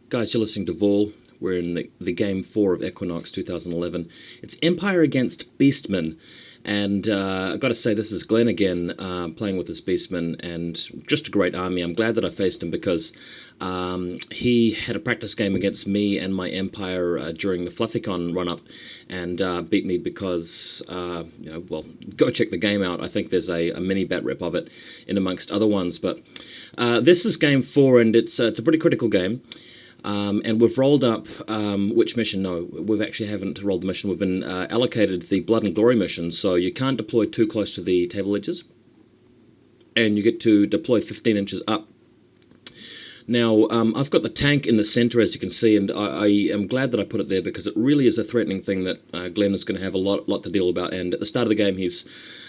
Guys, you're listening to Vol. We're in the game 4 of Equinox 2011. It's Empire against Beastmen. And I've got to say, this is Glenn again, playing with this Beastman, and just a great army. I'm glad that I faced him because he had a practice game against me and my Empire during the Fluffycon run-up, and beat me because, well, go check the game out. I think there's a mini bat rep of it in amongst other ones. But this is game 4, and it's a pretty critical game. And we've rolled up, which mission? No, we actually haven't rolled the mission. We've been allocated the Blood and Glory mission, so you can't deploy too close to the table edges. And you get to deploy 15 inches up. Now, I've got the tank in the center, as you can see, and I am glad that I put it there because it really is a threatening thing that Glenn is going to have a lot to deal about. And at the start of the game, he's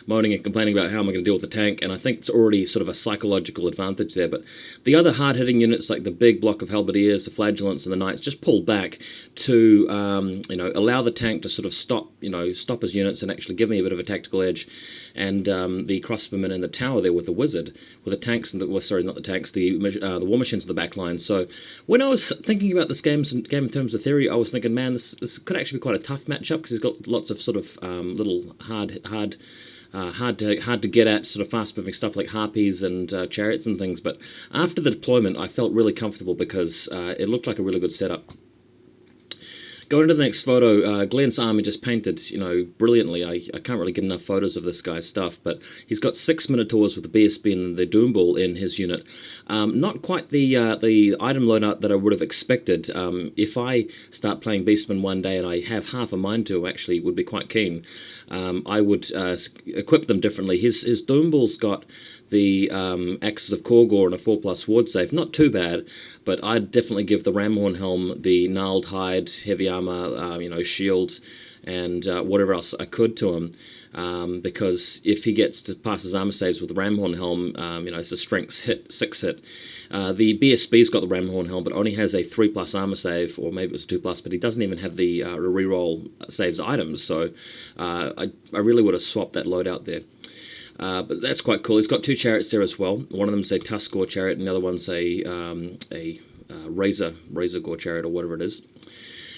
moaning and complaining about how am I going to deal with the tank, and I think it's already sort of a psychological advantage there. But the other hard-hitting units, like the big block of halberdiers, the flagellants, and the knights, just pulled back to allow the tank to sort of stop his units and actually give me a bit of a tactical edge. And the crossbowmen in the tower there with the wizard, with the tanks and the war machines in the back line. So when I was thinking about this game in terms of theory, I was thinking, man, this could actually be quite a tough matchup because he's got lots of sort of little hard to get at sort of fast-moving stuff like harpies and chariots and things. But after the deployment, I felt really comfortable because it looked like a really good setup. Going to the next photo, Glenn's army just painted, brilliantly. I can't really get enough photos of this guy's stuff, but he's got 6 Minotaurs with the BSB and the Doomball in his unit. Not quite the item loadout that I would have expected. If I start playing Beastmen one day and I have half a mind to, actually would be quite keen. I would equip them differently. His Doomball's got the Axes of Korgor and a 4+ ward save. Not too bad, but I'd definitely give the Ramhorn Helm the gnarled hide, heavy armor, shield, and whatever else I could to him. Because if he gets to pass his armor saves with the Ramhorn Helm, it's a strength 6 hit. The BSB's got the Ramhorn Helm, but only has a 3+ armor save, or maybe it was 2+, but he doesn't even have the reroll saves items, so I really would have swapped that loadout there. But that's quite cool. He's got 2 chariots there as well. One of them's a Tuskor chariot, and the other one's a Razor Gore chariot, or whatever it is.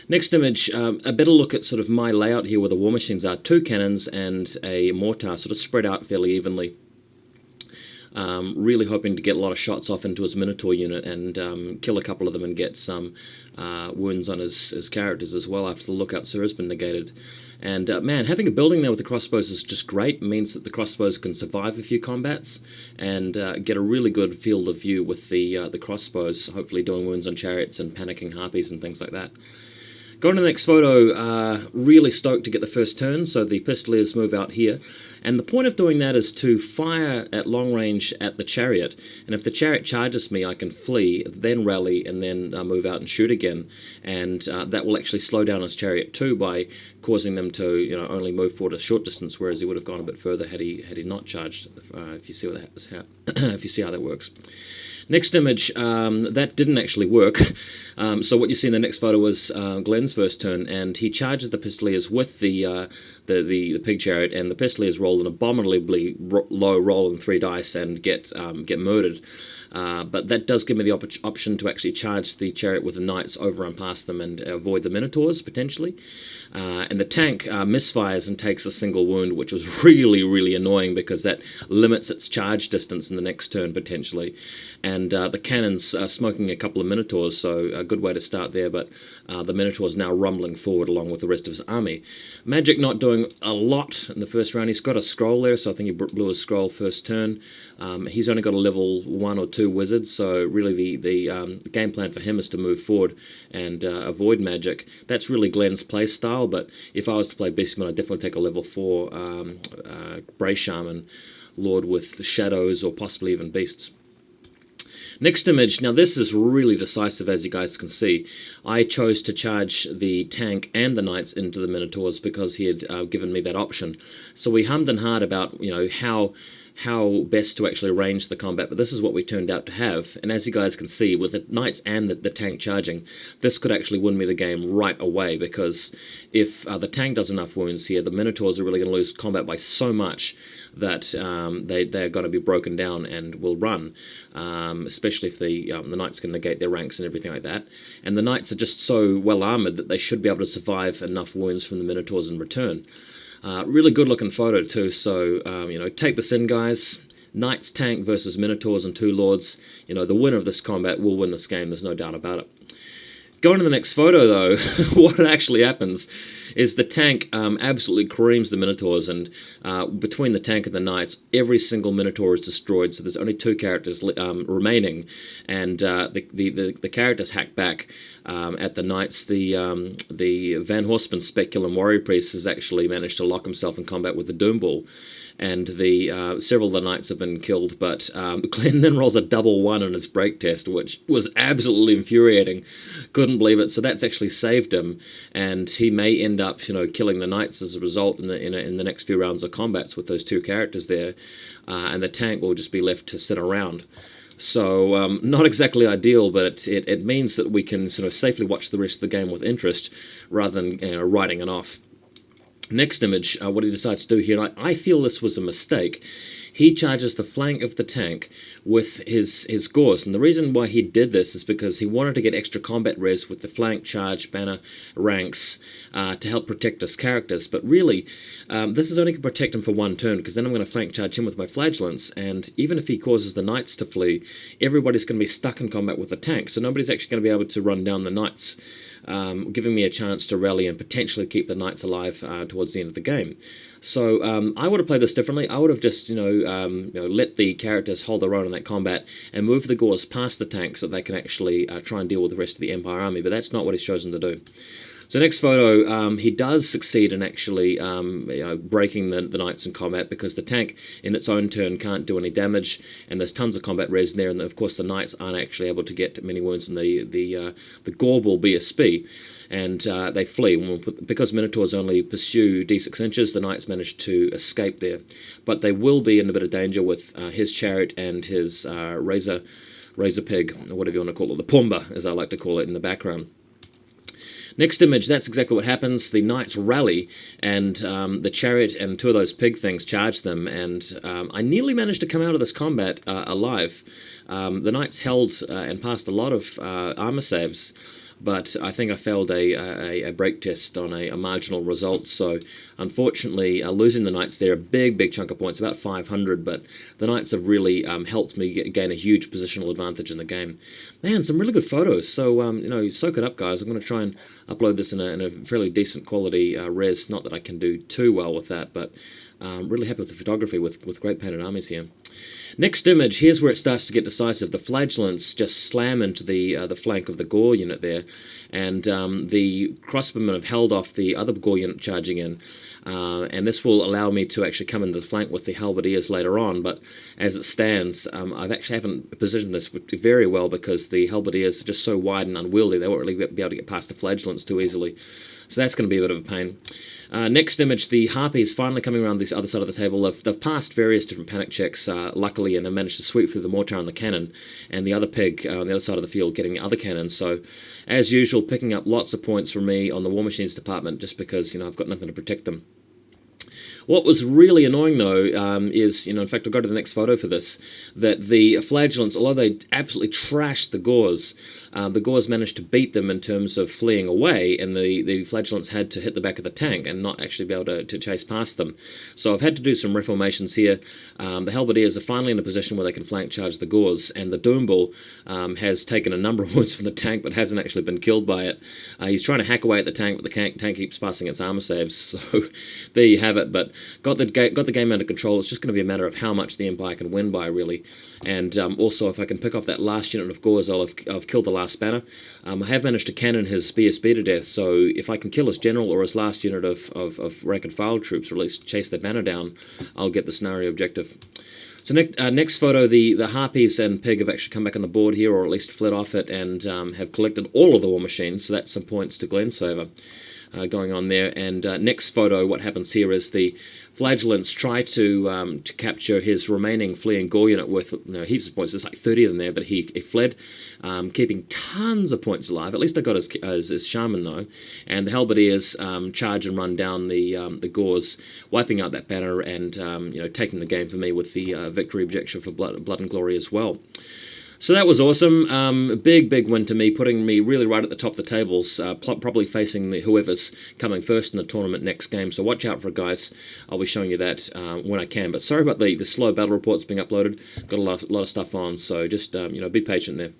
Next image, a better look at sort of my layout here where the war machines are. 2 cannons and a mortar sort of spread out fairly evenly. Really hoping to get a lot of shots off into his Minotaur unit and kill a couple of them and get some wounds on his characters as well after the lookout sir has been negated. And man, having a building there with the crossbows is just great. It means that the crossbows can survive a few combats and get a really good field of view with the crossbows, hopefully doing wounds on chariots and panicking harpies and things like that. Going to the next photo, really stoked to get the first turn, so the pistoliers move out here. And the point of doing that is to fire at long range at the chariot, and if the chariot charges me, I can flee, then rally, and then move out and shoot again. And that will actually slow down his chariot too by causing them to only move forward a short distance, whereas he would have gone a bit further had he not charged. If you see if you see how that works. Next image, that didn't actually work. So what you see in the next photo was Glenn's first turn, and he charges the pistoliers with the pig chariot, and the pistoliers roll an abominably low roll in 3 dice and get murdered. But that does give me the option to actually charge the chariot with the knights over and past them and avoid the Minotaurs, potentially. And the tank misfires and takes a single wound, which was really, really annoying because that limits its charge distance in the next turn, potentially. And the cannon's smoking a couple of Minotaurs, so a good way to start there, but the Minotaur's now rumbling forward along with the rest of his army. Magic not doing a lot in the first round. He's got a scroll there, so I think he blew his scroll first turn. He's only got a level 1 or 2 wizards, so really the game plan for him is to move forward and avoid magic. That's really Glenn's play style, but if I was to play Beastman, I'd definitely take a level 4 Bray Shaman Lord with shadows or possibly even beasts. Next image, now this is really decisive, as you guys can see. I chose to charge the tank and the knights into the Minotaurs because he had given me that option. So we hummed and hawed about, how best to actually arrange the combat, but this is what we turned out to have. And as you guys can see, with the knights and the tank charging, this could actually win me the game right away, because if the tank does enough wounds here, the Minotaurs are really going to lose combat by so much that they're going to be broken down and will run, especially if the knights can negate their ranks and everything like that. And the knights are just so well armoured that they should be able to survive enough wounds from the Minotaurs in return. Really good looking photo too, so take this in, guys. Knights, tank versus Minotaurs and two lords. The winner of this combat will win this game, there's no doubt about it. Going to the next photo though, what actually happens is the tank absolutely creams the Minotaurs, and between the tank and the knights, every single Minotaur is destroyed, so there's only two characters remaining, and the characters hack back at the knights. The Van Horseman Speculum Warrior Priest has actually managed to lock himself in combat with the Doom Ball, and several of the knights have been killed, but Glenn then rolls a double 1 on his break test, which was absolutely infuriating. Couldn't believe it. So that's actually saved him, and he may end up, killing the knights as a result in the next few rounds of combats with those two characters there, and the tank will just be left to sit around. So not exactly ideal, but it means that we can sort of safely watch the rest of the game with interest rather than writing it off. Next image, what he decides to do here, and I feel this was a mistake. He charges the flank of the tank with his Gauss, and the reason why he did this is because he wanted to get extra combat res with the flank, charge, banner, ranks to help protect his characters. But really, this is only going to protect him for one turn, because then I'm going to flank charge him with my flagellants, and even if he causes the knights to flee, everybody's going to be stuck in combat with the tank, so nobody's actually going to be able to run down the knights, giving me a chance to rally and potentially keep the knights alive towards the end of the game. So I would have played this differently. I would have just let the characters hold their own in that combat and move the Gauls past the tank so that they can actually try and deal with the rest of the Empire army, but that's not what he's chosen to do. So next photo, he does succeed in actually breaking the knights in combat, because the tank in its own turn can't do any damage, and there's tons of combat res in there, and of course the knights aren't actually able to get many wounds from the Gorbal BSB, and they flee. Because Minotaurs only pursue d6 inches, the knights manage to escape there, but they will be in a bit of danger with his chariot and his razor pig, or whatever you want to call it, the Pumba, as I like to call it, in the background. Next image, that's exactly what happens. The knights rally, and the chariot and two of those pig things charge them, and I nearly managed to come out of this combat alive. The knights held and passed a lot of armor saves, but I think I failed a break test on a marginal result, so unfortunately losing the knights there, a big chunk of points, about 500, but the knights have really helped me gain a huge positional advantage in the game. Man, some really good photos, so soak it up, guys. I'm going to try and upload this in a fairly decent quality res, not that I can do too well with that, but really happy with the photography with great painted armies here. Next image, here's where it starts to get decisive. The flagellants just slam into the flank of the Gore unit there, and the crossbowmen have held off the other Gore unit charging in, and this will allow me to actually come into the flank with the halberdiers later on, but as it stands, I actually haven't positioned this very well, because the halberdiers are just so wide and unwieldy, they won't really be able to get past the flagellants too easily. So that's going to be a bit of a pain. Next image, the Harpies finally coming around this other side of the table. They've passed various different panic checks, luckily, and have managed to sweep through the mortar and the cannon, and the other pig on the other side of the field getting the other cannon. So, as usual, picking up lots of points from me on the War Machines department, just because I've got nothing to protect them. What was really annoying, though, is, in fact, I'll go to the next photo for this, that the flagellants, although they absolutely trashed the Gores managed to beat them in terms of fleeing away, and the flagellants had to hit the back of the tank and not actually be able to chase past them. So I've had to do some reformations here. The halberdiers are finally in a position where they can flank charge the Gores, and the Doomball has taken a number of wounds from the tank but hasn't actually been killed by it. He's trying to hack away at the tank, but the tank keeps passing its armor saves, so there you have it. But got the game under control. It's just going to be a matter of how much the Empire can win by, really. And also, if I can pick off that last unit of Gores, I've killed the last spanner. I have managed to cannon his BSB to death, so if I can kill his general or his last unit of rank and file troops, or at least chase their banner down, I'll get the scenario objective. So next photo, the Harpies and Pig have actually come back on the board here, or at least fled off it, and have collected all of the War Machines, so that's some points to Glenn's favour. going on there. And next photo, what happens here is the Flagellants try to capture his remaining fleeing Gore unit with heaps of points. There's like 30 of them there, but he fled, keeping tons of points alive. At least I got his Shaman though. And the Halberdiers charge and run down the Gores, wiping out that banner and taking the game for me with the victory objective for Blood and Glory as well. So that was awesome. A big win to me, putting me really right at the top of the tables, probably facing whoever's coming first in the tournament next game. So watch out for it, guys. I'll be showing you that when I can. But sorry about the slow battle reports being uploaded. Got a lot of stuff on, so just be patient there.